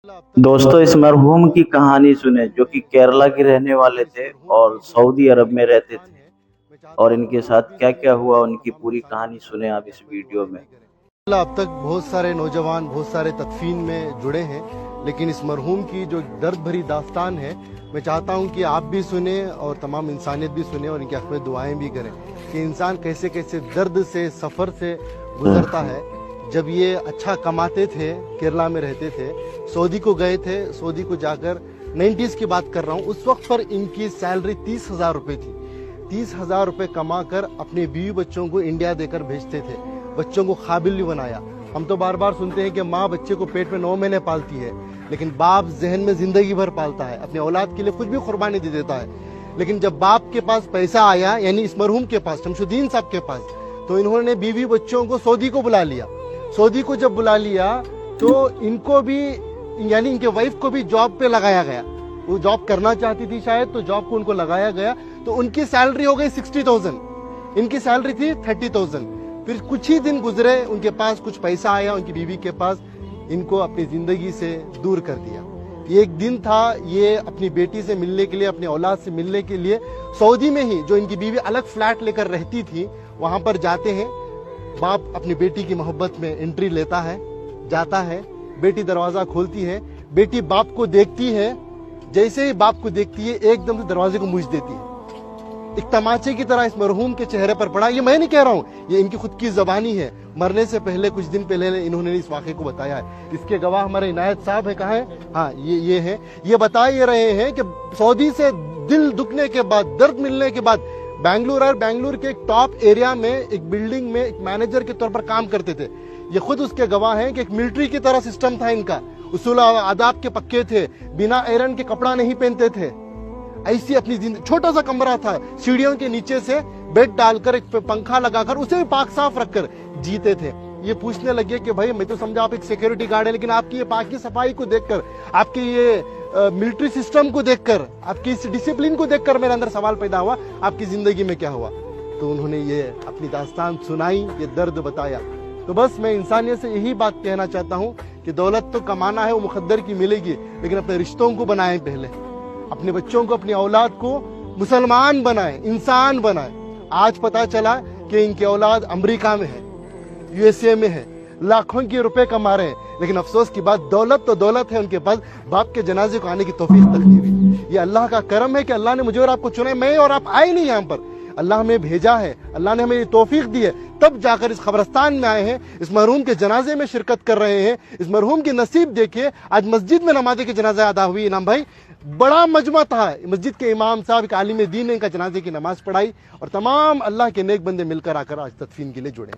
دوستو اس مرحوم کی کہانی سنیں جو کہ کیرلا کے رہنے والے تھے اور سعودی عرب میں رہتے تھے، اور ان کے ساتھ کیا کیا ہوا ان کی پوری کہانی سنیں آپ اس ویڈیو میں۔ اب تک بہت سارے نوجوان بہت سارے تدفین میں جڑے ہیں، لیکن اس مرحوم کی جو درد بھری داستان ہے میں چاہتا ہوں کہ آپ بھی سنیں اور تمام انسانیت بھی سنیں اور ان کے حق میں دعائیں بھی کریں کہ انسان کیسے کیسے درد سے سفر سے گزرتا ہے۔ جب یہ اچھا کماتے تھے، کیرلا میں رہتے تھے، سعودی کو گئے تھے، سعودی کو جا کر 90s کی بات کر رہا ہوں، اس وقت پر ان کی سیلری 30,000 روپے تھی۔ 30,000 روپے کما کر اپنے بیوی بچوں کو انڈیا دے کر بھیجتے تھے، بچوں کو قابل بھی بنایا۔ ہم تو بار بار سنتے ہیں کہ ماں بچے کو پیٹ میں 9 مہینے پالتی ہے، لیکن باپ ذہن میں زندگی بھر پالتا ہے، اپنے اولاد کے لیے کچھ بھی قربانی دے دیتا ہے۔ لیکن جب باپ کے پاس پیسہ آیا، یعنی اس مرحوم کے پاس، شمس الدین صاحب کے پاس، تو انہوں نے بیوی بچوں کو سعودی کو بلا لیا۔ سعودی کو جب بلا لیا تو ان کو بھی، یعنی ان کے وائف کو بھی جاب پہ لگایا گیا۔ وہ جاب کرنا چاہتی تھی شاید، تو جاب کو ان کو لگایا گیا، تو ان کی سیلری ہو گئی 60,000، ان کی سیلری تھی 30,000۔ پھر کچھ ہی دن گزرے، ان کے پاس کچھ پیسہ آیا، ان کی بیوی کے پاس، ان کو اپنی زندگی سے دور کر دیا۔ یہ ایک دن تھا، یہ اپنی بیٹی سے ملنے کے لیے، اپنے اولاد سے ملنے کے لیے سعودی میں ہی، جو ان کی بیوی الگ فلیٹ لے کر رہتی تھی، وہاں پر جاتے ہیں۔ باپ اپنی بیٹی کی محبت میں انٹری لیتا ہے، جاتا ہے، بیٹی دروازہ کھولتی ہے، بیٹی باپ کو دیکھتی ہے، جیسے ہی باپ کو دیکھتی ہے ایک دم سے دروازے کو موچ دیتی ہے۔ ایک تماچے کی طرح اس مرحوم کے چہرے پر پڑا۔ یہ میں نہیں کہہ رہا ہوں، یہ ان کی خود کی زبانی ہے، مرنے سے پہلے کچھ دن پہلے انہوں نے اس واقعے کو بتایا ہے۔ اس کے گواہ ہمارے عنایت صاحب ہیں، کہاں ہیں؟ ہاں یہ ہیں۔ یہ بتا یہ رہے ہیں کہ سعودی سے دل دکھنے کے بعد، درد ملنے کے بعد بنگلور کے ایک ٹاپ ایریا میں ایک بلڈنگ میں ایک مینیجر کے طور پر کام کرتے تھے۔ یہ خود اس کے گواہ ہیں کہ ایک ملٹری کی طرح سسٹم تھا ان کا، اصول آداب کے پکے تھے، بنا ایرن کے کپڑا نہیں پہنتے تھے، ایسی اپنی چھوٹا سا کمرہ تھا، سیڑھیوں کے نیچے سے بیڈ ڈال کر، ایک پنکھا لگا کر، اسے بھی پاک صاف رکھ کر جیتے تھے۔ یہ پوچھنے لگے کہ بھائی میں تو سمجھا آپ ایک سیکیورٹی گارڈ ہے، لیکن آپ کی یہ پاکی صفائی کو دیکھ کر، آپ کے یہ ملٹری سسٹم کو دیکھ کر، آپ کی اس ڈسپلن کو دیکھ کر میرے اندر سوال پیدا ہوا، آپ کی زندگی میں کیا ہوا؟ تو انہوں نے یہ اپنی داستان سنائی، یہ درد بتایا۔ تو بس میں انسانیت سے یہی بات کہنا چاہتا ہوں کہ دولت تو کمانا ہے، وہ مقدر کی ملے گی، لیکن اپنے رشتوں کو بنائیں، پہلے اپنے بچوں کو، اپنی اولاد کو مسلمان بنائیں، انسان بنائیں۔ آج پتا چلا کہ ان کی اولاد امریکہ میں ہے، USA میں ہے، لاکھوں کے روپے کما رہے ہیں، لیکن افسوس کی بات، دولت تو دولت ہے ان کے پاس، باپ کے جنازے کو آنے کی توفیق تک نہیں ہوئی۔ یہ اللہ کا کرم ہے کہ اللہ نے مجھے اور آپ کو چنا ہے، میں اور آپ آئے نہیں یہاں پر، اللہ ہمیں بھیجا ہے، اللہ نے ہمیں یہ توفیق دی ہے، تب جا کر اس قبرستان میں آئے ہیں، اس مرحوم کے جنازے میں شرکت کر رہے ہیں۔ اس مرحوم کی نصیب دیکھیے، آج مسجد میں نماز کے جنازہ ادا ہوئی۔ انعام بھائی، بڑا مجمع تھا، مسجد کے امام صاحب، ایک عالم دین نے ان کا جنازے کی نماز پڑھائی، اور تمام اللہ کے نیک بندے مل کر آ کر آج تدفین کے لیے جڑے۔